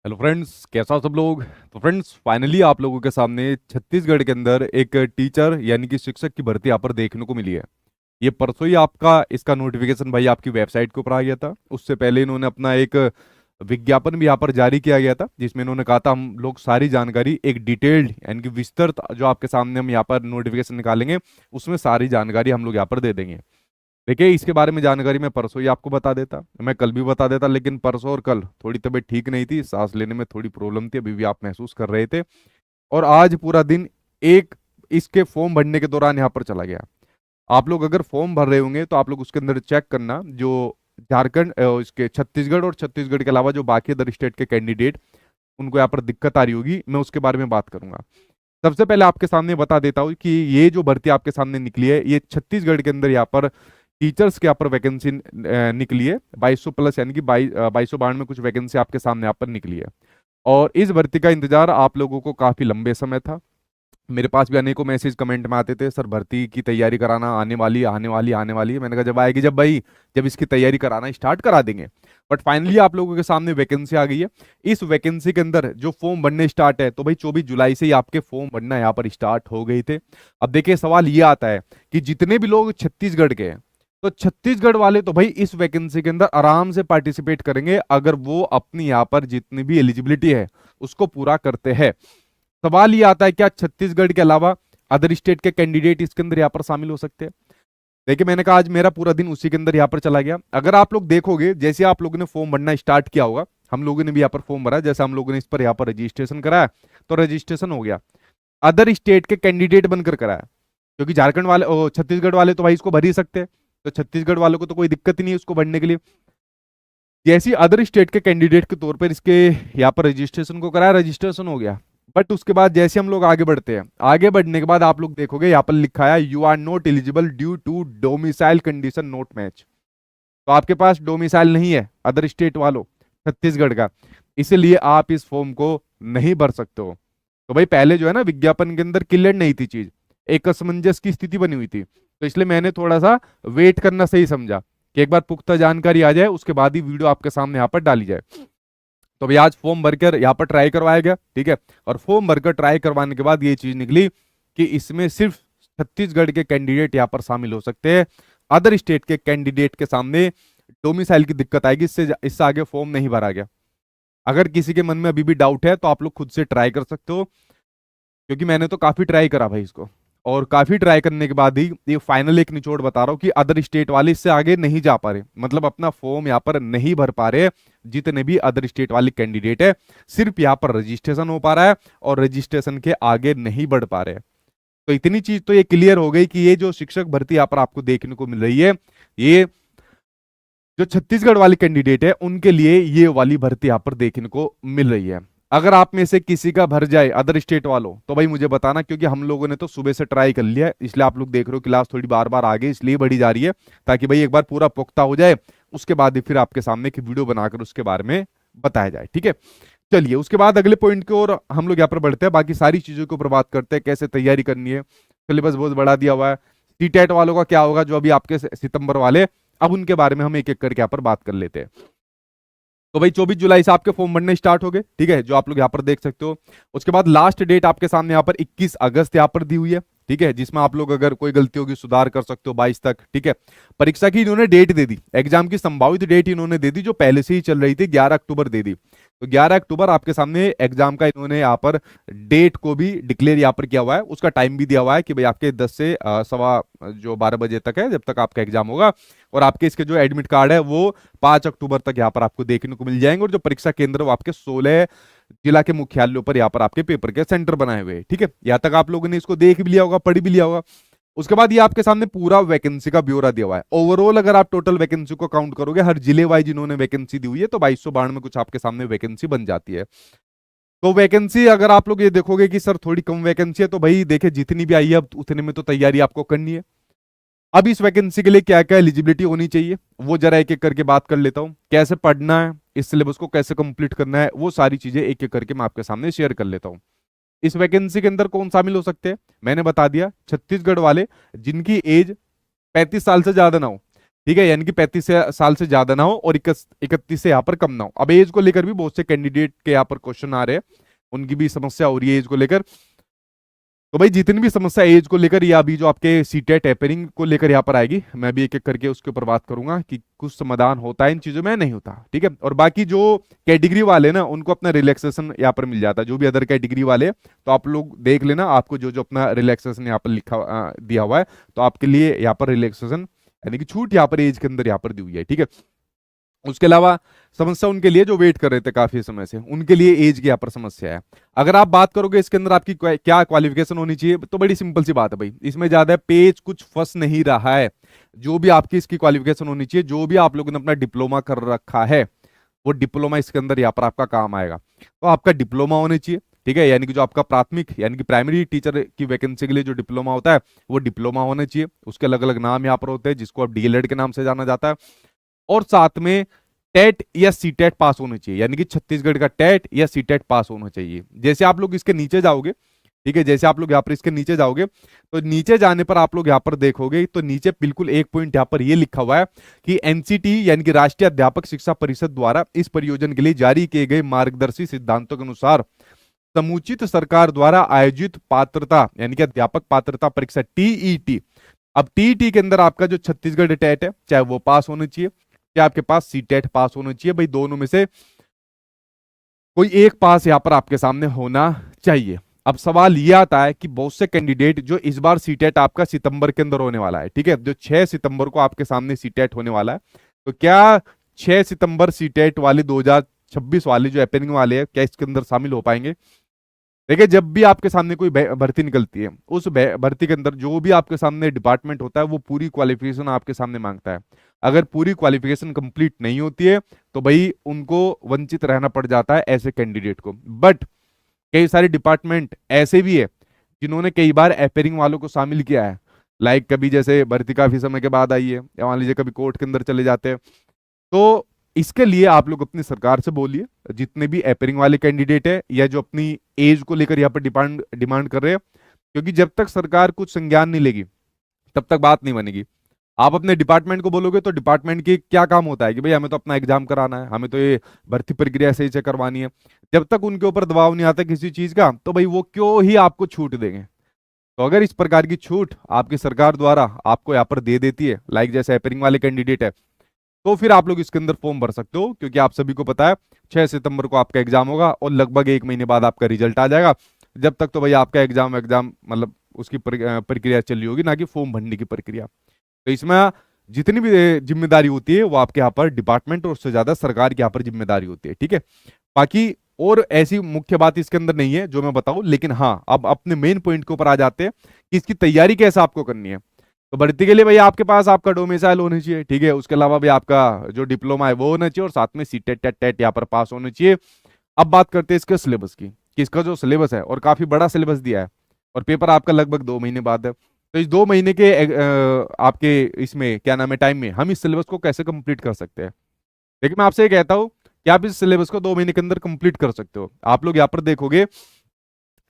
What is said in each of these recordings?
Hello friends, कैसा हो सब लोग। तो फ्रेंड्स, फाइनली आप लोगों के सामने छत्तीसगढ़ के अंदर एक टीचर यानी कि शिक्षक की भर्ती यहाँ पर देखने को मिली है। ये परसों ही आपका इसका नोटिफिकेशन भाई आपकी वेबसाइट के ऊपर आ गया था। उससे पहले इन्होंने अपना एक विज्ञापन भी यहाँ पर जारी किया गया था, जिसमें इन्होंने कहा था हम लोग सारी जानकारी एक डिटेल्ड यानी कि विस्तृत जो आपके सामने हम यहाँ पर नोटिफिकेशन निकालेंगे उसमें सारी जानकारी हम लोग यहाँ पर दे देंगे। देखिए, इसके बारे में जानकारी मैं परसों ही आपको बता देता, मैं कल भी बता देता, लेकिन परसों और कल थोड़ी तबीयत ठीक नहीं थी, सांस लेने में थोड़ी प्रॉब्लम थी, अभी भी आप महसूस कर रहे थे। और आज पूरा दिन एक इसके फॉर्म भरने के दौरान यहाँ पर चला गया। आप लोग अगर फॉर्म भर रहे होंगे तो आप लोग उसके अंदर चेक करना, जो झारखंड इसके छत्तीसगढ़ और छत्तीसगढ़ के अलावा जो बाकी अदर स्टेट के कैंडिडेट उनको यहाँ पर दिक्कत आ रही होगी, मैं उसके बारे में बात करूंगा। सबसे पहले आपके सामने बता देता हूँ कि ये जो भर्ती आपके सामने निकली है, ये छत्तीसगढ़ के अंदर यहाँ पर टीचर्स के यहाँ पर वैकेंसी निकली है 2200 प्लस, यानी कि 2292 में कुछ वैकेंसी आपके सामने यहाँ पर निकली है। और इस भर्ती का इंतजार आप लोगों को काफी लंबे समय था। मेरे पास भी अनेकों मैसेज कमेंट में आते थे, सर भर्ती की तैयारी कराना, आने वाली आने वाली आने वाली है। मैंने कहा जब आएगी, जब भाई जब इसकी तैयारी कराना स्टार्ट करा देंगे। बट फाइनली आप लोगों के सामने वैकेंसी आ गई है। इस वैकेंसी के अंदर जो फॉर्म बनने स्टार्ट है, तो भाई 24 जुलाई से ही आपके फॉर्म बनना यहाँ पर स्टार्ट हो गए थे। अब देखिए, सवाल ये आता है कि जितने भी लोग छत्तीसगढ़ के हैं, तो छत्तीसगढ़ वाले तो भाई इस वैकेंसी के अंदर आराम से पार्टिसिपेट करेंगे अगर वो अपनी यहाँ पर जितनी भी एलिजिबिलिटी है उसको पूरा करते हैं। सवाल ये आता है, क्या छत्तीसगढ़ के अलावा अदर स्टेट के कैंडिडेट इसके अंदर यहाँ पर शामिल हो सकते हैं। देखिए, मैंने कहा आज मेरा पूरा दिन उसी के अंदर यहाँ पर चला गया। अगर आप लोग देखोगे, जैसे आप लोगों ने फॉर्म भरना स्टार्ट किया होगा, हम लोगों ने भी यहाँ पर फॉर्म भरा, जैसे हम लोगों ने इस पर यहाँ पर रजिस्ट्रेशन कराया तो रजिस्ट्रेशन हो गया, अदर स्टेट के कैंडिडेट बनकर कराया। क्योंकि झारखंड वाले छत्तीसगढ़ वाले तो भाई इसको भर ही सकते हैं, तो छत्तीसगढ़ वालों को तो कोई दिक्कत ही नहीं है उसको भरने के लिए। जैसे अदर स्टेट के कैंडिडेट के तौर पर इसके यहाँ पर रजिस्ट्रेशन को कराया, रजिस्ट्रेशन हो गया। बट उसके बाद जैसे हम लोग आगे बढ़ते हैं, आगे बढ़ने के बाद आप लोग देखोगे यहाँ पर लिखा है you are not eligible due to domicile condition not match. तो आपके पास डोमिसाइल नहीं है अदर स्टेट वालों छत्तीसगढ़ का, इसलिए आप इस फॉर्म को नहीं भर सकते हो। तो भाई पहले जो है ना विज्ञापन के अंदर क्लियर नहीं थी चीज, एक असमंजस की स्थिति बनी हुई थी, तो इसलिए मैंने थोड़ा सा वेट करना सही समझा कि एक बार पुख्ता जानकारी आ जाए उसके बाद ही वीडियो आपके सामने यहाँ पर डाली जाए। तो भाई आज फॉर्म भरकर यहाँ पर ट्राई करवाया गया, ठीक है। और फॉर्म भरकर ट्राई करवाने के बाद ये चीज निकली कि इसमें सिर्फ छत्तीसगढ़ के कैंडिडेट यहाँ पर शामिल हो सकते हैं, अदर स्टेट के कैंडिडेट के सामने डोमिसाइल की दिक्कत आएगी, इससे इससे आगे फॉर्म नहीं भरा गया। अगर किसी के मन में अभी भी डाउट है तो आप लोग खुद से ट्राई कर सकते हो, क्योंकि मैंने तो काफी ट्राई करा भाई इसको, और काफी ट्राई करने के बाद ही ये फाइनल एक निचोड़ बता रहा हूँ कि अदर स्टेट वाले इससे आगे नहीं जा पा रहे, मतलब अपना फॉर्म यहाँ पर नहीं भर पा रहे। जितने भी अदर स्टेट वाले कैंडिडेट है, सिर्फ यहाँ पर रजिस्ट्रेशन हो पा रहा है और रजिस्ट्रेशन के आगे नहीं बढ़ पा रहे। तो इतनी चीज तो ये क्लियर हो गई कि ये जो शिक्षक भर्ती यहाँ पर आपको देखने को मिल रही है, ये जो छत्तीसगढ़ वाले कैंडिडेट है उनके लिए ये वाली भर्ती यहाँ पर देखने को मिल रही है। अगर आप में से किसी का भर जाए अदर स्टेट वालों, तो भाई मुझे बताना, क्योंकि हम लोगों ने तो सुबह से ट्राई कर लिया है, इसलिए आप लोग देख रहे हो क्लास थोड़ी बार बार आगे इसलिए बढ़ी जा रही है, ताकि भाई एक बार पूरा पुख्ता हो जाए, उसके बाद ही फिर आपके सामने की वीडियो बनाकर उसके बारे में बताया जाए, ठीक है। चलिए, उसके बाद अगले पॉइंट की ओर हम लोग यहाँ पर बढ़ते हैं, बाकी सारी चीजों के ऊपर बात करते हैं, कैसे तैयारी करनी है। सिलेबस बहुत बढ़ा दिया हुआ है। सीटेट वालों का क्या होगा, जो अभी आपके सितंबर वाले, अब उनके बारे में हम एक एक करके यहाँ पर बात कर लेते हैं। तो भाई 24 जुलाई से आपके फॉर्म बनने स्टार्ट हो गए, ठीक है, जो आप लोग यहाँ पर देख सकते हो। उसके बाद लास्ट डेट आपके सामने यहाँ पर 21 अगस्त यहाँ पर दी हुई है, ठीक है, जिसमें आप लोग अगर कोई गलती होगी सुधार कर सकते हो 22 तक, ठीक है। परीक्षा की इन्होंने डेट दे दी, एग्जाम की संभावित डेट इन्होंने दे दी, जो पहले से ही चल रही थी, 11 अक्टूबर दे दी। तो 11 अक्टूबर आपके सामने एग्जाम का इन्होंने यहाँ पर डेट को भी डिक्लेयर यहाँ पर किया हुआ है, उसका टाइम भी दिया हुआ है कि भाई आपके 10 से सवा जो 12 बजे तक है, जब तक आपका एग्जाम होगा। और आपके इसके जो एडमिट कार्ड है वो 5 अक्टूबर तक यहाँ पर आपको देखने को मिल जाएंगे, और जो परीक्षा केंद्र वो आपके 16 जिला के मुख्यालयों पर यहाँ पर आपके पेपर के सेंटर बनाए हुए हैं, ठीक है। यहाँ तक आप लोगों ने इसको देख भी लिया होगा, पढ़ भी लिया होगा। उसके बाद ये आपके सामने पूरा वैकेंसी का ब्यौरा दिया हुआ है। ओवरऑल अगर आप टोटल वैकेंसी को काउंट करोगे, हर जिले वाइज इन्होंने वैकेंसी दी हुई है, तो 2292 में कुछ आपके सामने वैकेंसी बन जाती है। तो वैकेंसी अगर आप लोग ये देखोगे कि सर थोड़ी कम वैकेंसी है, तो भाई देखिए जितनी भी आई है अब उतने में तो तैयारी आपको करनी है। अब इस वैकेंसी के लिए क्या क्या एलिजिबिलिटी होनी चाहिए, वो जरा एक एक करके बात कर लेता हूँ। कैसे पढ़ना है, इस सिलेबस को कैसे कंप्लीट करना है, वो सारी चीजें एक एक करके मैं आपके सामने शेयर कर लेता हूँ। इस वैकेंसी के अंदर कौन शामिल हो सकते हैं, मैंने बता दिया, छत्तीसगढ़ वाले जिनकी एज 35 साल से ज्यादा ना हो। ठीक है, यानी कि 35 साल से ज्यादा ना हो और 31 से यहाँ पर कम ना हो। अब एज को लेकर भी बहुत से कैंडिडेट के यहाँ पर क्वेश्चन आ रहे हैं, उनकी भी समस्या हो रही है एज को लेकर। तो भाई जितनी भी समस्या एज को लेकर या अभी जो आपके सीटेट एपेरिंग को लेकर यहाँ पर आएगी, मैं भी एक एक करके उसके ऊपर बात करूंगा कि कुछ समाधान होता है इन चीजों में, नहीं होता। ठीक है, और बाकी जो कैटेगरी वाले ना उनको अपना रिलैक्सेशन यहाँ पर मिल जाता है, जो भी अदर कैटेगरी वाले, तो आप लोग देख लेना, आपको जो जो अपना रिलैक्सेशन यहाँ पर लिखा दिया हुआ है, तो आपके लिए यहाँ पर रिलैक्सेशन यानी कि छूट यहाँ पर एज के अंदर यहाँ पर दी हुई है। ठीक है, उसके अलावा समस्या उनके लिए जो वेट कर रहे थे काफी समय से, उनके लिए एज की यहाँ पर समस्या है। अगर आप बात करोगे इसके अंदर आपकी क्या क्वालिफिकेशन होनी चाहिए, तो बड़ी सिंपल सी बात है भाई, इसमें ज्यादा पेज कुछ फंस नहीं रहा है। जो भी आपकी इसकी क्वालिफिकेशन होनी चाहिए, जो भी आप लोगों ने अपना डिप्लोमा कर रखा है, वो डिप्लोमा इसके अंदर यहाँ पर आपका काम आएगा। तो आपका डिप्लोमा होना चाहिए। ठीक है, यानी कि जो आपका प्राथमिक यानी कि प्राइमरी टीचर की वैकेंसी के लिए जो डिप्लोमा होता है, वो डिप्लोमा होना चाहिए। उसके अलग अलग नाम यहाँ पर होते हैं, जिसको अब डीएलएड के नाम से जाना जाता है। और साथ में टेट या सीटेट पास होना चाहिए, यानी कि छत्तीसगढ़ का टेट या सीटेट पास होना चाहिए। जैसे आप लोग इसके नीचे जाओगे, ठीक है, जैसे आप लोग यहाँ पर इसके नीचे जाओगे, तो नीचे जाने पर आप लोग यहाँ पर देखोगे, तो नीचे बिल्कुल एक पॉइंट यहाँ पर ये लिखा हुआ है कि एनसीटी यानी कि राष्ट्रीय अध्यापक शिक्षा परिषद द्वारा इस परियोजना के लिए जारी किए गए मार्गदर्शी सिद्धांतों के अनुसार समुचित सरकार द्वारा आयोजित पात्रता यानी कि अध्यापक पात्रता परीक्षा टीईटी। अब टीईटी के अंदर आपका जो छत्तीसगढ़ टेट है, चाहे वो पास होना चाहिए, चाहे आपके पास सीटेट पास होना चाहिए, भाई दोनों में से कोई एक पास यहां पर आपके सामने होना चाहिए। अब सवाल ये आता है कि बहुत से कैंडिडेट जो इस बार सीटेट आपका सितंबर के अंदर होने वाला है, ठीक है, जो 6 सितंबर को आपके सामने सीटेट होने वाला है, तो क्या 6 सितंबर सीटेट वाले 2026 वाले जो अपेयरिंग वाले हैं, क्या इसके अंदर शामिल हो पाएंगे? देखिए, जब भी आपके सामने कोई भर्ती निकलती है, उस भर्ती के अंदर जो भी आपके सामने डिपार्टमेंट होता है, वो पूरी क्वालिफिकेशन आपके सामने मांगता है। अगर पूरी क्वालिफिकेशन कंप्लीट नहीं होती है, तो भाई उनको वंचित रहना पड़ जाता है ऐसे कैंडिडेट को। बट कई सारे डिपार्टमेंट ऐसे भी है जिन्होंने कई बार अपेयरिंग वालों को शामिल किया है, लाइक कभी जैसे भर्ती काफी समय के बाद आई है, या मान लीजिए कभी कोर्ट के अंदर चले जाते हैं। तो इसके लिए आप लोग अपनी सरकार से बोलिए, जितने भी अपेयरिंग वाले कैंडिडेट है या जो अपनी एज को लेकर यहाँ पर डिमांड कर रहे हैं, क्योंकि जब तक सरकार कुछ संज्ञान नहीं लेगी तब तक बात नहीं बनेगी। आप अपने डिपार्टमेंट को बोलोगे तो डिपार्टमेंट की क्या काम होता है कि भाई हमें तो अपना एग्जाम कराना है, हमें तो ये भर्ती प्रक्रिया सही से करवानी है। जब तक उनके ऊपर दबाव नहीं आता किसी चीज का, तो भाई वो क्यों ही आपको छूट देंगे। तो अगर इस प्रकार की छूट आपकी सरकार द्वारा आपको यहाँ पर दे देती है, लाइक जैसे अपेयरिंग वाले कैंडिडेट है, तो फिर आप लोग इसके अंदर फॉर्म भर सकते हो, क्योंकि आप सभी को पता है 6 सितंबर को आपका एग्जाम होगा और लगभग 1 महीने बाद आपका रिजल्ट आ जाएगा। जब तक तो भाई आपका एग्जाम मतलब उसकी प्रक्रिया चल रही होगी, ना कि फॉर्म भरने की प्रक्रिया। तो इसमें जितनी भी जिम्मेदारी होती है वो आपके यहाँ पर डिपार्टमेंट और उससे ज्यादा सरकार के यहाँ पर जिम्मेदारी होती है। ठीक है, बाकी और ऐसी मुख्य बात इसके अंदर नहीं है जो मैं बताऊं, लेकिन हाँ, अब अपने मेन पॉइंट के ऊपर आ जाते हैं कि इसकी तैयारी कैसे आपको करनी है। तो भर्ती के लिए भाई आपके पास आपका डोमिसाइल होना चाहिए, ठीक है, उसके अलावा भी आपका जो डिप्लोमा है वो होना चाहिए, और साथ में सीटेट टेट टेट यहाँ पर पास होना चाहिए। अब बात करते हैं इसके सिलेबस की, कि इसका जो सिलेबस है, और काफी बड़ा सिलेबस दिया है, और पेपर आपका लगभग 2 महीने बाद है। तो इस 2 महीने के आपके इसमें क्या नाम है टाइम में हम इस सिलेबस को कैसे कंप्लीट कर सकते हैं? देखिए, मैं आपसे ये कहता हूँ कि आप इस सिलेबस को 2 महीने के अंदर कंप्लीट कर सकते हो। आप लोग यहाँ पर देखोगे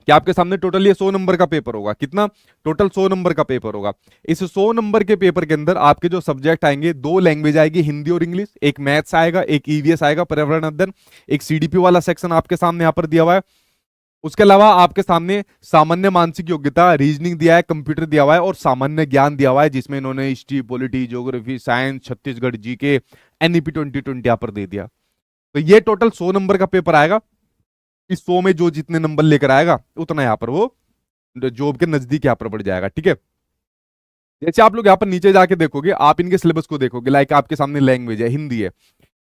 कि आपके सामने टोटल ये 100 नंबर का पेपर होगा। कितना? टोटल 100 नंबर का पेपर होगा। इस 100 नंबर के पेपर के अंदर आपके जो सब्जेक्ट आएंगे, 2 लैंग्वेज आएगी, हिंदी और इंग्लिश, एक मैथ्स आएगा, एक ईवीएस आएगा, पर्यावरण अध्ययन, एक सीडीपी वाला सेक्शन आपके सामने यहाँ पर दिया हुआ है। उसके अलावा आपके सामने सामान्य मानसिक योग्यता, रीजनिंग दिया है, कंप्यूटर दिया हुआ है, और सामान्य ज्ञान दिया हुआ है, जिसमें इन्होंने history, polity, geography, science, Chhattisgarh GK, NEP 2020 यहाँ पर दे दिया। तो ये टोटल 100 नंबर का पेपर आएगा। इस 100 में जो जितने नंबर लेकर आएगा उतना यहाँ पर वो जॉब के नजदीक यहाँ पर बढ़ जाएगा। ठीक है, जैसे आप लोग यहाँ पर नीचे जाके देखोगे, आप इनके सिलेबस को देखोगे, लाइक आपके सामने लैंग्वेज है, हिंदी है,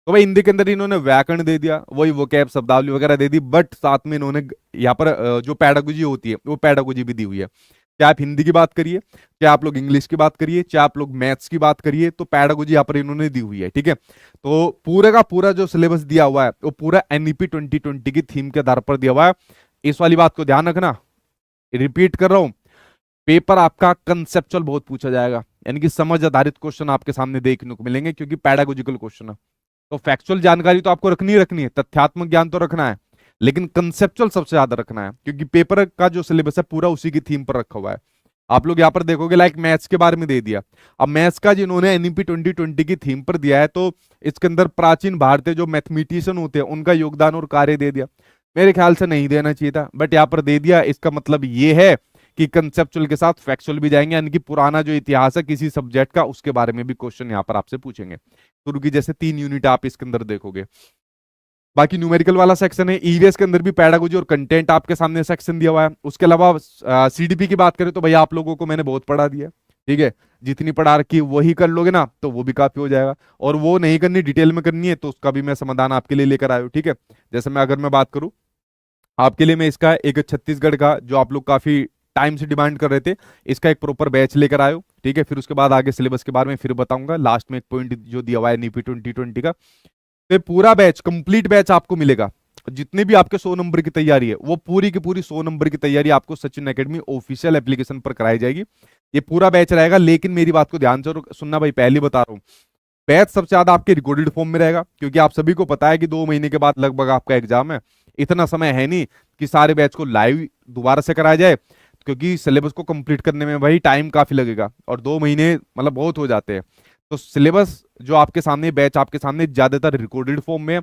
तो भाई हिंदी के अंदर इन्होंने व्याकरण दे दिया, वही वोकैब, शब्दावली वगैरह दे दी, बट साथ में इन्होंने यहाँ पर जो पैडागोजी होती है वो पैडागोजी भी दी हुई है। चाहे आप हिंदी की बात करिए, चाहे आप लोग इंग्लिश की बात करिए, चाहे आप लोग मैथ्स की बात करिए, तो पैडागोजी यहाँ पर इन्होंने दी हुई है। ठीक है, तो पूरा का पूरा जो सिलेबस दिया हुआ है वो पूरा एनईपी 2020 की थीम के आधार पर दिया हुआ है। इस वाली बात को ध्यान रखना, रिपीट कर रहा हूं, पेपर आपका कंसेप्चुअल बहुत पूछा जाएगा, यानी कि समझ आधारित क्वेश्चन आपके सामने देखने को मिलेंगे, क्योंकि पैडागोजिकल क्वेश्चन है। तो फैक्चुअल जानकारी तो आपको रखनी है, तथ्यात्मक ज्ञान तो रखना है, लेकिन कंसेप्चुअल सबसे ज्यादा रखना है, क्योंकि पेपर का जो सिलेबस है पूरा उसी की थीम पर रखा हुआ है। आप लोग यहाँ पर देखोगे लाइक मैथ्स के बारे में दे दिया। अब मैथ्स का जिन्होंने एनईपी 2020 की थीम पर दिया है, तो इसके अंदर प्राचीन भारतीय जो मैथमेटिशियन होते हैं उनका योगदान और कार्य दे दिया। मेरे ख्याल से नहीं देना चाहिए था, बट यहाँ पर दे दिया। इसका मतलब ये है कि कंसेप्चुअल के साथ फैक्चुअल भी जाएंगे, यानी कि पुराना जो इतिहास है किसी सब्जेक्ट का उसके बारे में भी क्वेश्चन यहाँ पर आपसे पूछेंगे। शुरू की जैसे 3 यूनिट आप इसके अंदर देखोगे। बाकी न्यूमेरिकल वाला सेक्शन है। ईवीएस के अंदर भी पैडागोजी और कंटेंट आपके सामने सेक्शन दिया हुआ है। उसके अलावा सीडीपी की बात करें तो भैया आप लोगों को मैंने बहुत पढ़ा दिया, ठीक है। जितनी पढ़ा रखी वही कर लोगे ना तो वो भी काफी हो जाएगा, और वो नहीं करनी, डिटेल में करनी है तो उसका भी मैं समाधान आपके लिए लेकर आया हूँ, ठीक है। जैसे मैं बात करूँ आपके लिए, मैं इसका एक छत्तीसगढ़ का जो आप लोग काफी टाइम से डिमांड कर रहे थे, इसका एक प्रॉपर बैच लेकर आयो, ठीक है। फिर उसके बाद आगे सिलेबस के बारे में फिर बताऊंगा। लास्ट में एक पॉइंट जो दिया हुआ है नीपी 2020 का, तो पूरा बैच, कंप्लीट बैच आपको मिलेगा। जितने भी आपके 100 नंबर की तैयारी है वो पूरी की पूरी 100 नंबर की तैयारी आपको सचिन एकेडमी ऑफिशियल एप्लीकेशन पर कराई जाएगी। ये पूरा बैच रहेगा, लेकिन मेरी बात को ध्यान से सुनना भाई, पहले बता रहा हूँ, बैच सबसे ज्यादा आपके रिकॉर्डेड फॉर्म में रहेगा, क्योंकि आप सभी को पता है कि 2 महीने के बाद लगभग आपका एग्जाम है। इतना समय है नहीं कि सारे बैच को लाइव दोबारा से कराया जाए, क्योंकि सिलेबस को कंप्लीट करने में भाई टाइम काफी लगेगा, और 2 महीने मतलब बहुत हो जाते हैं। तो सिलेबस जो आपके सामने, बैच आपके सामने ज्यादातर रिकॉर्डेड फॉर्म में है।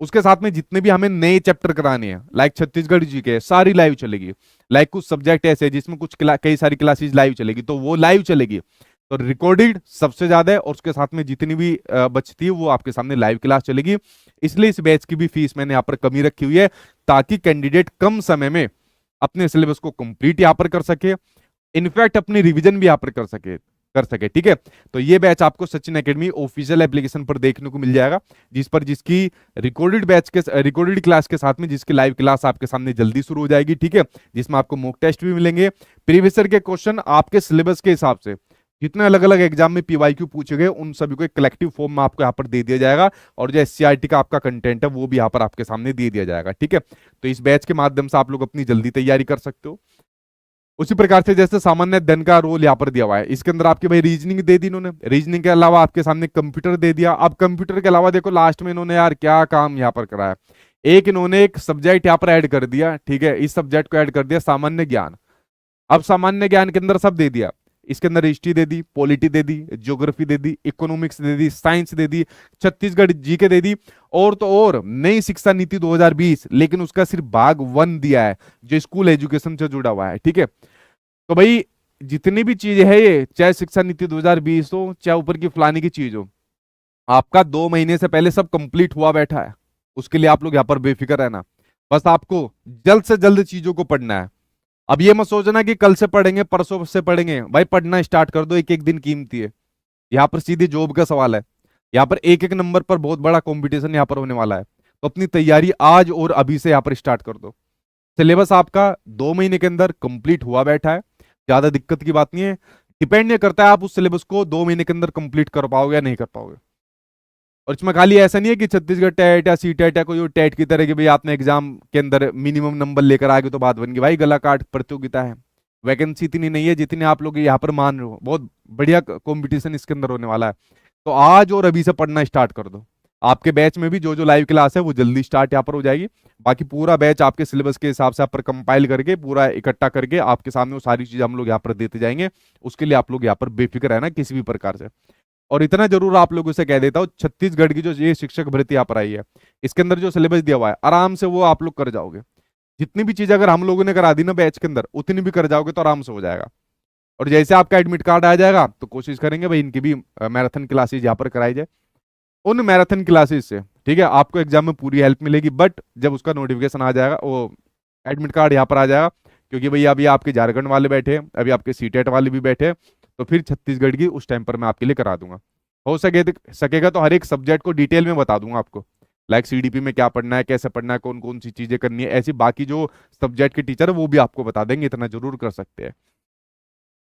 उसके साथ में जितने भी हमें नए चैप्टर कराने हैं, लाइक छत्तीसगढ़ जी के, सारी लाइव चलेगी। लाइक कुछ सब्जेक्ट ऐसे हैं जिसमें कुछ कई सारी क्लासेस लाइव चलेगी, तो वो लाइव चलेगी। तो रिकॉर्डेड सबसे ज्यादा है, और उसके साथ में जितनी भी बचती है वो आपके सामने लाइव क्लास चलेगी। इसलिए इस बैच की भी फीस मैंने यहाँ पर कमी रखी हुई है, ताकि कैंडिडेट कम समय में अपने सिलेबस को कंप्लीट यहाँ पर कर सके, इनफैक्ट अपनी रिवीजन भी यहाँ पर कर सके, ठीक है। तो ये बैच आपको सचिन एकेडमी ऑफिशियल एप्लीकेशन पर देखने को मिल जाएगा, जिस पर जिसकी रिकॉर्डेड क्लास के साथ में जिसकी लाइव क्लास आपके सामने जल्दी शुरू हो जाएगी, ठीक है। जिसमें आपको मॉक टेस्ट भी मिलेंगे, प्रीवियस ईयर के क्वेश्चन आपके सिलेबस के हिसाब से जितने अलग अलग एग्जाम में पीवाईक्यू पूछे गए उन सभी को एक कलेक्टिव फॉर्म में आपको यहाँ पर दे दिया जाएगा, और जो एससीईआरटी का आपका कंटेंट है वो भी यहाँ पर आपके सामने दे दिया जाएगा, ठीक है। तो इस बैच के माध्यम से आप लोग अपनी जल्दी तैयारी कर सकते हो। उसी प्रकार से जैसे सामान्य अध्ययन का रोल यहाँ पर दिया हुआ है, इसके अंदर आपके भाई रीजनिंग दे दी इन्होंने, रीजनिंग के अलावा आपके सामने कंप्यूटर दे दिया। अब कंप्यूटर के अलावा देखो लास्ट में इन्होंने यार क्या काम यहाँ पर कराया, एक इन्होंने एक सब्जेक्ट यहाँ पर ऐड कर दिया, ठीक है। इस सब्जेक्ट को ऐड कर दिया सामान्य ज्ञान। अब सामान्य ज्ञान के अंदर सब दे दिया, इसके अंदर हिस्ट्री दे दी, पॉलिटी दे दी, ज्योग्राफी दे दी, इकोनॉमिक्स दे दी, साइंस दे दी, छत्तीसगढ़ जीके दे दी, और तो और नई शिक्षा नीति 2020, लेकिन उसका सिर्फ भाग 1 दिया है जो स्कूल एजुकेशन से जुड़ा हुआ है, ठीक है। तो भाई जितनी भी चीजें है ये, चाहे शिक्षा नीति 2020 हो, चाहे ऊपर की फलानी की चीज हो, आपका 2 महीने से पहले सब कंप्लीट हुआ बैठा है। उसके लिए आप लोग यहाँ पर बेफिक्र रहना, बस आपको जल्द से जल्द चीजों को पढ़ना है। अब ये मत सोचना कि कल से पढ़ेंगे, परसों से पढ़ेंगे, भाई पढ़ना स्टार्ट कर दो, एक एक दिन कीमती है। यहाँ पर सीधी जॉब का सवाल है, यहाँ पर एक एक नंबर पर बहुत बड़ा कंपटीशन यहाँ पर होने वाला है। तो अपनी तैयारी आज और अभी से यहाँ पर स्टार्ट कर दो। सिलेबस आपका 2 महीने के अंदर कंप्लीट हुआ बैठा है, ज्यादा दिक्कत की बात नहीं है। डिपेंड नहीं करता है आप उस सिलेबस को 2 महीने के अंदर कंप्लीट कर पाओगे या नहीं कर पाओगे। और इसमें खाली ऐसा नहीं है कि छत्तीसगढ़ टेट या सी टेट या कोई टेट की तरह की भाई आपने एग्जाम के अंदर मिनिमम नंबर लेकर आगे तो बात बन गई। भाई गला काट प्रतियोगिता है, वैकेंसी इतनी नहीं है जितनी आप लोग यहाँ पर मान रहे हो। बहुत बढ़िया कंपटीशन इसके अंदर होने वाला है। तो आज और अभी से पढ़ना स्टार्ट कर दो। आपके बैच में भी जो जो लाइव क्लास है वो जल्दी स्टार्ट यहाँ पर हो जाएगी। बाकी पूरा बैच आपके सिलेबस के हिसाब से आप पर कंपाइल करके पूरा इकट्ठा करके आपके सामने वो सारी चीजें हम लोग यहाँ पर देते जाएंगे। उसके लिए आप लोग यहाँ पर बेफिक्र रहना किसी भी प्रकार से। और इतना जरूर आप लोगों से कह देता हूँ, छत्तीसगढ़ की जो ये शिक्षक भर्ती यहाँ पर आई है, इसके अंदर जो सिलेबस दिया हुआ है आराम से वो आप लोग कर जाओगे। जितनी भी चीजें अगर हम लोगों ने करा दी ना बैच के अंदर, उतनी भी कर जाओगे तो आराम से हो जाएगा। और जैसे आपका एडमिट कार्ड आ जाएगा तो कोशिश करेंगे भाई इनकी भी मैराथन क्लासेज यहाँ पर कराई जाए। उन मैराथन क्लासेस से, ठीक है, आपको एग्जाम में पूरी हेल्प मिलेगी। बट जब उसका नोटिफिकेशन आ जाएगा, वो एडमिट कार्ड यहाँ पर आ जाएगा, क्योंकि भैया अभी आपके झारखंड वाले बैठे हैं, अभी आपके सीटेट वाले भी बैठे हैं, तो फिर छत्तीसगढ़ की उस टाइम पर मैं आपके लिए करा दूंगा। हो सकेगा तो हर एक सब्जेक्ट को डिटेल में बता दूंगा आपको, लाइक सीडीपी में क्या पढ़ना है, कैसे पढ़ना है, कौन कौन सी चीजें करनी है। ऐसी बाकी जो सब्जेक्ट के टीचर है वो भी आपको बता देंगे, इतना जरूर कर सकते हैं।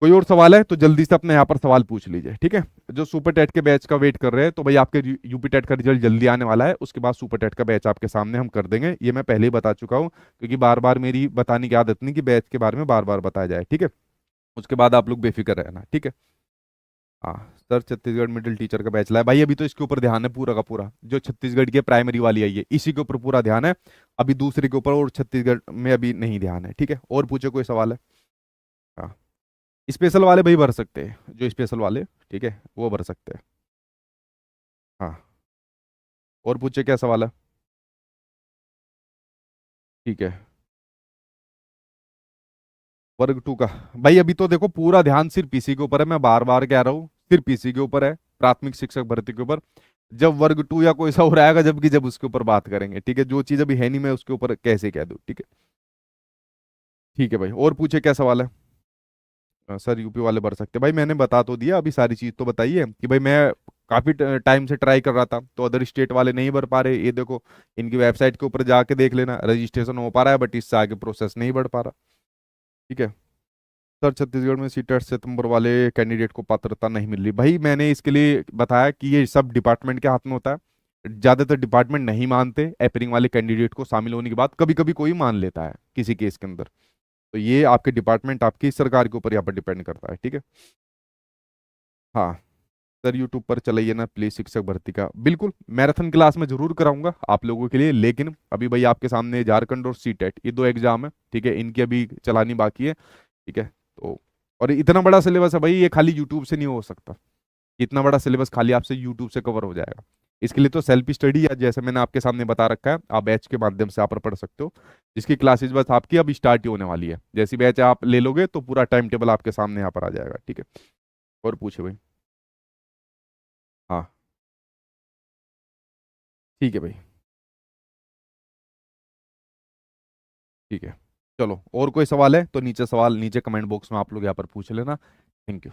कोई और सवाल है तो जल्दी से अपने यहाँ पर सवाल पूछ लीजिए, ठीक है। जो सुपर टेट के बैच का वेट कर रहे हैं, तो भाई आपके यूपी टेट का रिजल्ट जल्दी आने वाला है, उसके बाद सुपर टेट का बैच आपके सामने हम कर देंगे। ये मैं पहले ही बता चुका हूँ, क्योंकि बार बार मेरी बताने की आदत नहीं कि बैच के बारे में बार बार बताया जाए, ठीक है। उसके बाद आप लोग बेफिक्र रहना, ठीक है। हाँ सर, छत्तीसगढ़ मिडिल टीचर का बैच लाया भाई, अभी तो इसके ऊपर ध्यान है पूरा का पूरा। जो छत्तीसगढ़ की प्राइमरी वाली आई है इसी के ऊपर पूरा ध्यान है, अभी दूसरे के ऊपर और छत्तीसगढ़ में अभी नहीं ध्यान है, ठीक है। और पूछे कोई सवाल है? हाँ, स्पेशल वाले भाई भर सकते हैं, जो स्पेशल वाले, ठीक है, वो भर सकते हैं। हाँ, और पूछे क्या सवाल है। ठीक है, वर्ग टू का। भाई अभी तो देखो पूरा ध्यान सिर्फ पीसी के ऊपर है, मैं बार बार कह रहा हूँ, सिर्फ पीसी के ऊपर है, प्राथमिक शिक्षक भर्ती के ऊपर। जब वर्ग टू या कोई सा और आएगा, जबकि जब उसके ऊपर बात करेंगे, ठीक है, जो चीज अभी है नहीं मैं उसके ऊपर कैसे कह दूँ, ठीक है। ठीक है भाई, और पूछे क्या सवाल है। सर यूपी वाले भर सकते हैं भाई, मैंने बता तो दिया, अभी सारी चीज तो बताई है कि भाई मैं काफी टाइम से ट्राई कर रहा था, तो अदर स्टेट वाले नहीं भर पा रहे, ये देखो इनकी वेबसाइट के ऊपर जाके देख लेना, रजिस्ट्रेशन हो पा रहा है बट इससे आगे प्रोसेस नहीं बढ़ पा रहा। ठीक है। सर छत्तीसगढ़ में सीटेट सितंबर वाले कैंडिडेट को पात्रता नहीं मिल रही, भाई मैंने इसके लिए बताया कि ये सब डिपार्टमेंट के हाथ में होता है, ज्यादातर डिपार्टमेंट नहीं मानते एपरिंग वाले कैंडिडेट को शामिल होने के बाद, कभी कभी कोई मान लेता है किसी केस के अंदर, तो ये आपके डिपार्टमेंट आपकी सरकार के ऊपर यहाँ पर डिपेंड करता है, ठीक है। हाँ। सर यूट्यूब पर चलाइए ना प्लीज शिक्षक भर्ती का, बिल्कुल मैराथन क्लास में जरूर कराऊंगा आप लोगों के लिए, लेकिन अभी भाई आपके सामने झारखंड और सीटेट ये दो एग्जाम है, ठीक है, इनकी अभी चलानी बाकी है, ठीक है। तो और इतना बड़ा सिलेबस है भाई, ये खाली यूट्यूब से नहीं हो सकता, इतना बड़ा सिलेबस खाली आपसे यूट्यूब से कवर हो जाएगा। इसके लिए तो सेल्फ स्टडी या जैसे मैंने आपके सामने बता रखा है, आप बैच के माध्यम से यहाँ पर पढ़ सकते हो, जिसकी क्लासेस बस आपकी अब स्टार्ट ही होने वाली है, जैसी बैच आप ले लोगे तो पूरा टाइम टेबल आपके सामने यहाँ पर आ जाएगा, ठीक है। और पूछे भाई। हाँ। ठीक है भाई। ठीक है। चलो, और कोई सवाल है तो नीचे सवाल नीचे कमेंट बॉक्स में आप लोग यहाँ पर पूछ लेना। Thank you.